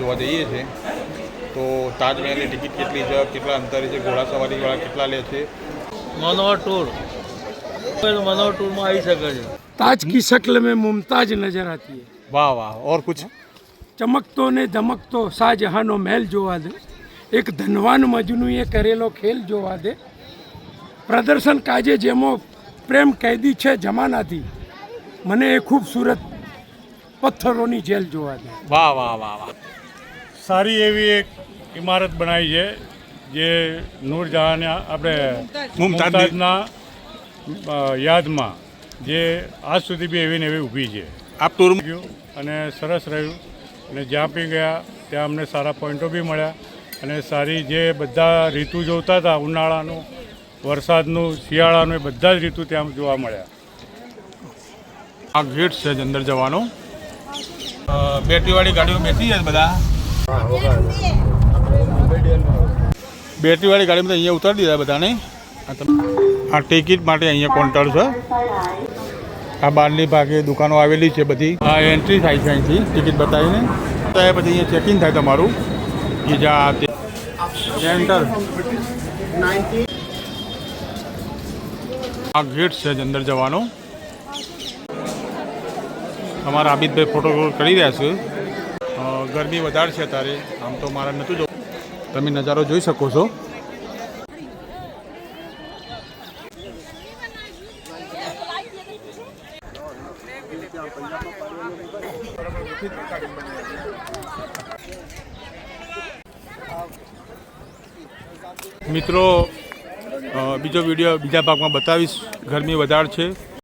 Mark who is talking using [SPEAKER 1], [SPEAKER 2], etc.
[SPEAKER 1] જોવા જઈએ છીએ તો તાજમહેલની ટિકિટ કેટલી છે, કેટલા અંતરે છે, ઘોડા સવારીવાળા કેટલા લે છે।
[SPEAKER 2] मनोहर टूर मनोहर टूर में आई सके છે।
[SPEAKER 3] ताज की शक्ल में मुमताज नजर आती है।
[SPEAKER 1] वाह वाह। और कुछ?
[SPEAKER 3] चमकतो ने धमकतो शाहजहानो महल जोवा दे, एक धनवान मजनूए करेलो खेल जोवा दे, प्रदर्शन काजे जेमो प्रेम कैदी छे जमानाथी, मने ए खूबसूरत पत्थरोनी जेल जोवा दे।
[SPEAKER 1] वाह वाह वाह वाह।
[SPEAKER 4] સારી એવી એક ઇમારત બનાવી છે જે નૂરજહાંને આપણે મુમતાઝના યાદમાં જે આજ સુધી બી એવી ને એવી ઊભી છે।
[SPEAKER 1] આપ ટૂર
[SPEAKER 4] ગયું અને સરસ રહ્યું અને જ્યાં બી ગયા ત્યાં અમને સારા પોઈન્ટો બી મળ્યા અને સારી જે બધા ઋતુ જોતા હતા ઉનાળાનું, વરસાદનું, શિયાળાનું એ બધા જ ઋતુ ત્યાં જોવા મળ્યા।
[SPEAKER 1] આ ગેટ છે જ અંદર જવાનો। બેટરીવાળી ગાડીમાં બેસી જાય બધા। બેટરીવાળી ગાડીમાં તો અહીંયા ઉતારી દીધા બધાને। આ ટિકિટ માટે અહીંયા કાઉન્ટર છે। આ બહારની ભાગે દુકાનો આવેલી છે બધી। આ એન્ટ્રી થાય છે અહીંથી ટિકિટ બતાવીને, તો એ પછી અહીંયા ચેકિંગ થાય તમારું કે જ્યાં એન્ટર। આ ગેટ છે જ અંદર જવાનો। અમારા આબિદભાઈ ફોટો કરી રહ્યા છે। ગરમી વધારે છે અત્યારે, આમ તો મારે નહોતું જોવું, તમે નજારો જોઈ શકો છો। મિત્રો બીજો વિડીયો બીજા ભાગમાં બતાવીશ। ગરમી વધારે છે।